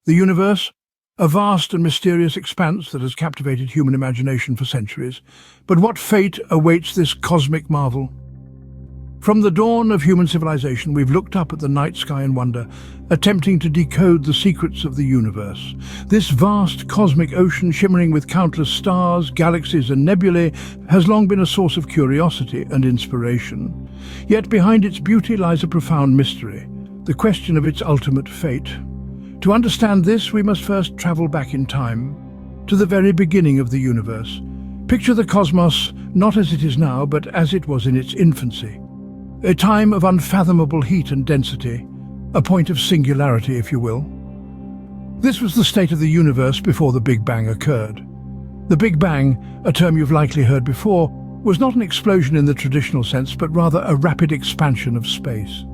The universe, a vast and mysterious expanse that has captivated human imagination for centuries. But what fate awaits this cosmic marvel? From the dawn of human civilization, we've looked up at the night sky in wonder, attempting to decode the secrets of the universe. This vast cosmic ocean, shimmering with countless stars, galaxies and nebulae, has long been a source of curiosity and inspiration. Yet behind its beauty lies a profound mystery, the question of its ultimate fate. To understand this, we must first travel back in time, to the very beginning of the universe. Picture the cosmos not as it is now, but as it was in its infancy. A time of unfathomable heat and density, a point of singularity, if you will. This was the state of the universe before the Big Bang occurred. The Big Bang, a term you've likely heard before, was not an explosion in the traditional sense, but rather a rapid expansion of space.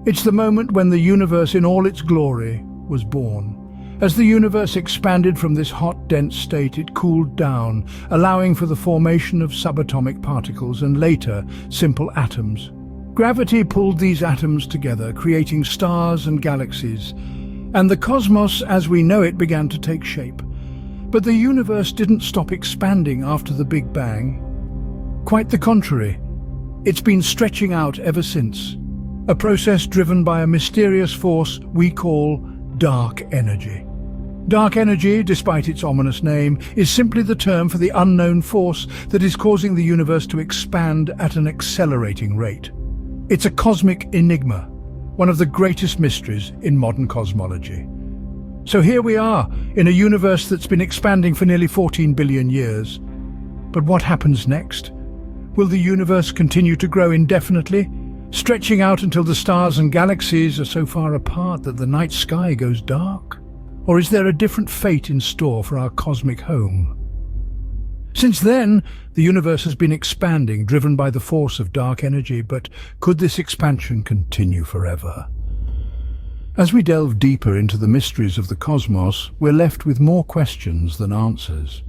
It's the moment when the universe in all its glory was born. As the universe expanded from this hot, dense state, it cooled down, allowing for the formation of subatomic particles and later simple atoms. Gravity pulled these atoms together, creating stars and galaxies, and the cosmos as we know it began to take shape. But the universe didn't stop expanding after the Big Bang. Quite the contrary. It's been stretching out ever since, a process driven by a mysterious force we call dark energy. Dark energy, despite its ominous name, is simply the term for the unknown force that is causing the universe to expand at an accelerating rate. It's a cosmic enigma, one of the greatest mysteries in modern cosmology. So here we are, in a universe that's been expanding for nearly 14 billion years. But what happens next? Will the universe continue to grow indefinitely, stretching out until the stars and galaxies are so far apart that the night sky goes dark? Or is there a different fate in store for our cosmic home? Since then, the universe has been expanding, driven by the force of dark energy, but could this expansion continue forever? As we delve deeper into the mysteries of the cosmos, we're left with more questions than answers.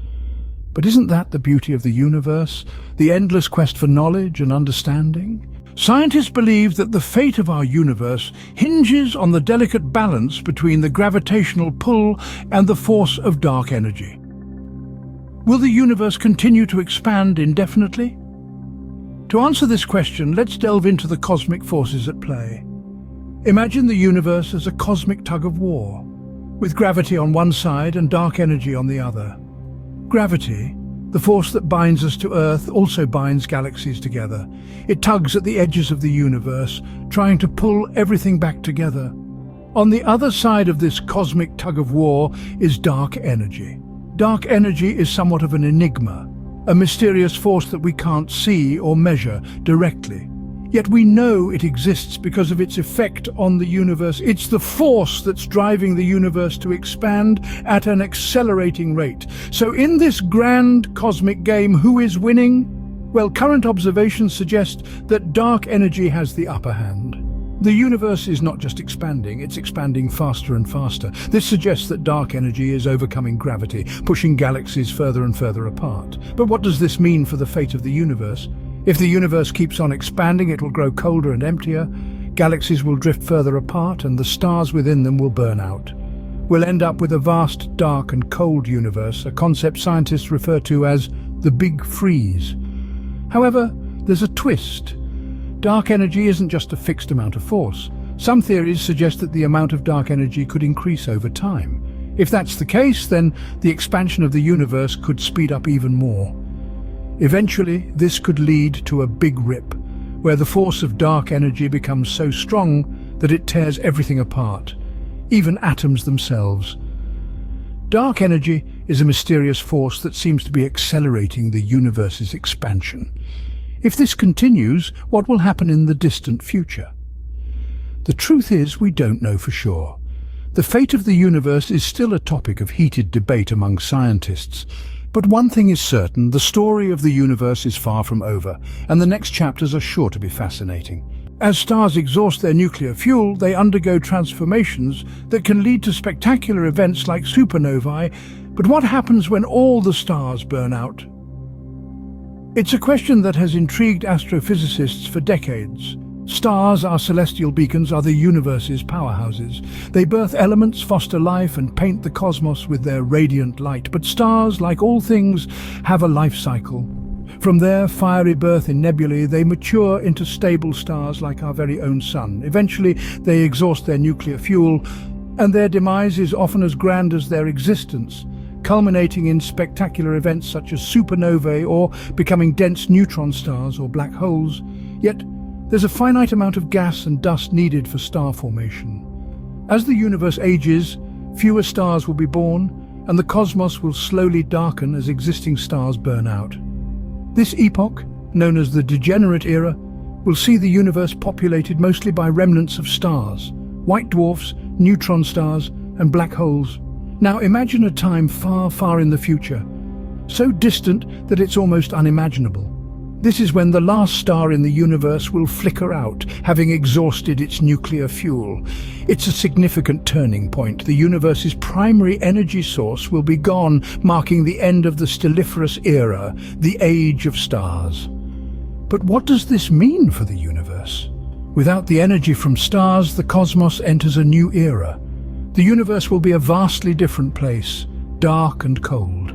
But isn't that the beauty of the universe, the endless quest for knowledge and understanding? Scientists believe that the fate of our universe hinges on the delicate balance between the gravitational pull and the force of dark energy. Will the universe continue to expand indefinitely? To answer this question, let's delve into the cosmic forces at play. Imagine the universe as a cosmic tug-of-war, with gravity on one side and dark energy on the other. Gravity, the force that binds us to Earth, also binds galaxies together. It tugs at the edges of the universe, trying to pull everything back together. On the other side of this cosmic tug-of-war is dark energy. Dark energy is somewhat of an enigma, a mysterious force that we can't see or measure directly. Yet we know it exists because of its effect on the universe. It's the force that's driving the universe to expand at an accelerating rate. So in this grand cosmic game, who is winning? Well, current observations suggest that dark energy has the upper hand. The universe is not just expanding, it's expanding faster and faster. This suggests that dark energy is overcoming gravity, pushing galaxies further and further apart. But what does this mean for the fate of the universe? If the universe keeps on expanding, it will grow colder and emptier, galaxies will drift further apart, and the stars within them will burn out. We'll end up with a vast, dark and cold universe, a concept scientists refer to as the Big Freeze. However, there's a twist. Dark energy isn't just a fixed amount of force. Some theories suggest that the amount of dark energy could increase over time. If that's the case, then the expansion of the universe could speed up even more. Eventually, this could lead to a big rip, where the force of dark energy becomes so strong that it tears everything apart, even atoms themselves. Dark energy is a mysterious force that seems to be accelerating the universe's expansion. If this continues, what will happen in the distant future? The truth is, we don't know for sure. The fate of the universe is still a topic of heated debate among scientists. But one thing is certain, the story of the universe is far from over, and the next chapters are sure to be fascinating. As stars exhaust their nuclear fuel, they undergo transformations that can lead to spectacular events like supernovae. But what happens when all the stars burn out? It's a question that has intrigued astrophysicists for decades. Stars, our celestial beacons, are the universe's powerhouses. They birth elements, foster life, and paint the cosmos with their radiant light. But stars, like all things, have a life cycle. From their fiery birth in nebulae, they mature into stable stars like our very own sun. Eventually, they exhaust their nuclear fuel, and their demise is often as grand as their existence, culminating in spectacular events such as supernovae or becoming dense neutron stars or black holes. Yet, there's a finite amount of gas and dust needed for star formation. As the universe ages, fewer stars will be born, and the cosmos will slowly darken as existing stars burn out. This epoch, known as the degenerate era, will see the universe populated mostly by remnants of stars, white dwarfs, neutron stars, and black holes. Now imagine a time far, far in the future, so distant that it's almost unimaginable. This is when the last star in the universe will flicker out, having exhausted its nuclear fuel. It's a significant turning point. The universe's primary energy source will be gone, marking the end of the stelliferous era, the age of stars. But what does this mean for the universe? Without the energy from stars, the cosmos enters a new era. The universe will be a vastly different place, dark and cold.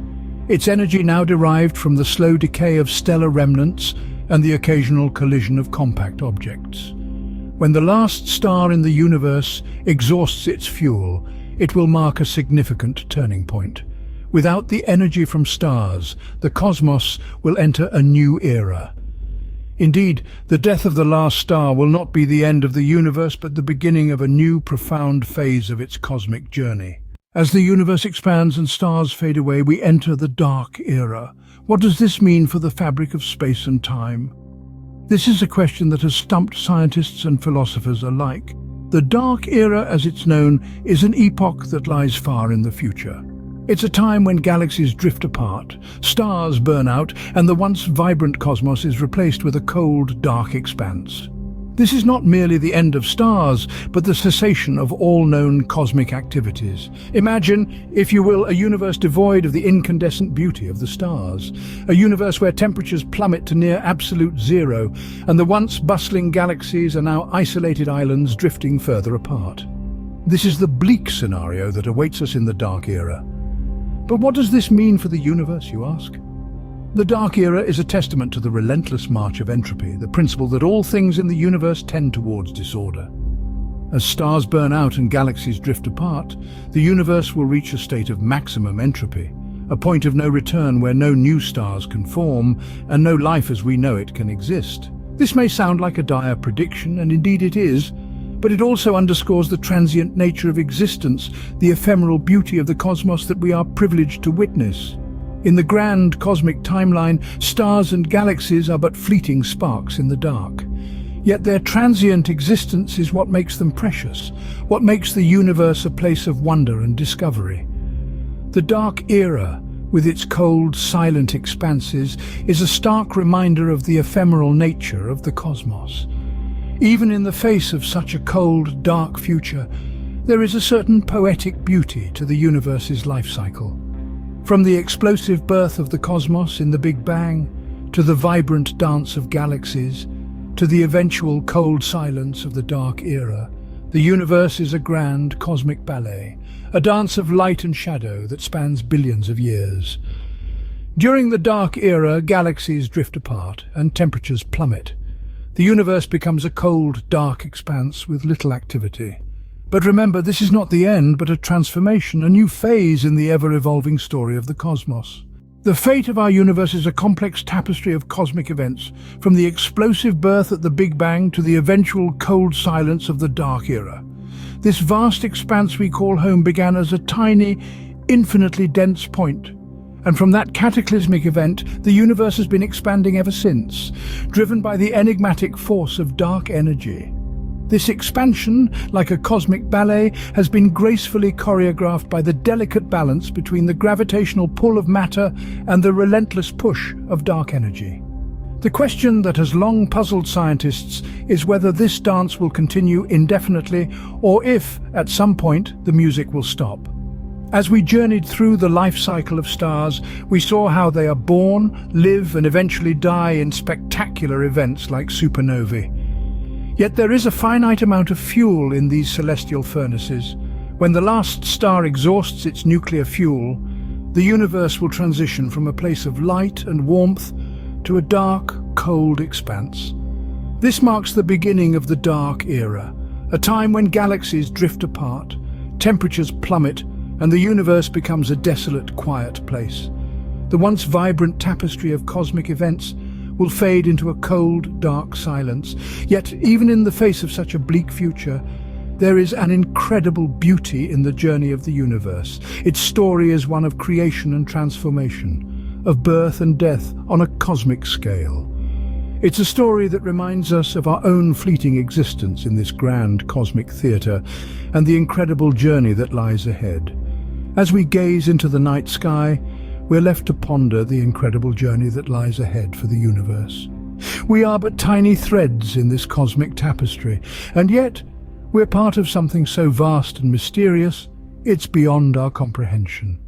Its energy now derived from the slow decay of stellar remnants and the occasional collision of compact objects. When the last star in the universe exhausts its fuel, it will mark a significant turning point. Without the energy from stars, the cosmos will enter a new era. Indeed, the death of the last star will not be the end of the universe, but the beginning of a new, profound phase of its cosmic journey. As the universe expands and stars fade away, we enter the dark era. What does this mean for the fabric of space and time? This is a question that has stumped scientists and philosophers alike. The dark era, as it's known, is an epoch that lies far in the future. It's a time when galaxies drift apart, stars burn out, and the once vibrant cosmos is replaced with a cold, dark expanse. This is not merely the end of stars, but the cessation of all known cosmic activities. Imagine, if you will, a universe devoid of the incandescent beauty of the stars. A universe where temperatures plummet to near absolute zero, and the once bustling galaxies are now isolated islands drifting further apart. This is the bleak scenario that awaits us in the dark era. But what does this mean for the universe, you ask? The Dark Era is a testament to the relentless march of entropy, the principle that all things in the universe tend towards disorder. As stars burn out and galaxies drift apart, the universe will reach a state of maximum entropy, a point of no return where no new stars can form and no life as we know it can exist. This may sound like a dire prediction, and indeed it is, but it also underscores the transient nature of existence, the ephemeral beauty of the cosmos that we are privileged to witness. In the grand cosmic timeline, stars and galaxies are but fleeting sparks in the dark. Yet their transient existence is what makes them precious, what makes the universe a place of wonder and discovery. The Dark Era, with its cold, silent expanses, is a stark reminder of the ephemeral nature of the cosmos. Even in the face of such a cold, dark future, there is a certain poetic beauty to the universe's life cycle. From the explosive birth of the cosmos in the Big Bang, to the vibrant dance of galaxies, to the eventual cold silence of the Dark Era, the universe is a grand cosmic ballet, a dance of light and shadow that spans billions of years. During the Dark Era, galaxies drift apart and temperatures plummet. The universe becomes a cold, dark expanse with little activity. But remember, this is not the end, but a transformation, a new phase in the ever-evolving story of the cosmos. The fate of our universe is a complex tapestry of cosmic events, from the explosive birth at the Big Bang to the eventual cold silence of the Dark Era. This vast expanse we call home began as a tiny, infinitely dense point. And from that cataclysmic event, the universe has been expanding ever since, driven by the enigmatic force of dark energy. This expansion, like a cosmic ballet, has been gracefully choreographed by the delicate balance between the gravitational pull of matter and the relentless push of dark energy. The question that has long puzzled scientists is whether this dance will continue indefinitely or if, at some point, the music will stop. As we journeyed through the life cycle of stars, we saw how they are born, live, and eventually die in spectacular events like supernovae. Yet there is a finite amount of fuel in these celestial furnaces. When the last star exhausts its nuclear fuel, the universe will transition from a place of light and warmth to a dark, cold expanse. This marks the beginning of the dark era, a time when galaxies drift apart, temperatures plummet, and the universe becomes a desolate, quiet place. The once vibrant tapestry of cosmic events will fade into a cold, dark silence. Yet, even in the face of such a bleak future, there is an incredible beauty in the journey of the universe. Its story is one of creation and transformation, of birth and death on a cosmic scale. It's a story that reminds us of our own fleeting existence in this grand cosmic theatre and the incredible journey that lies ahead. As we gaze into the night sky, we're left to ponder the incredible journey that lies ahead for the universe. We are but tiny threads in this cosmic tapestry, and yet we're part of something so vast and mysterious, it's beyond our comprehension.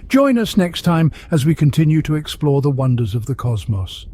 Join us next time as we continue to explore the wonders of the cosmos.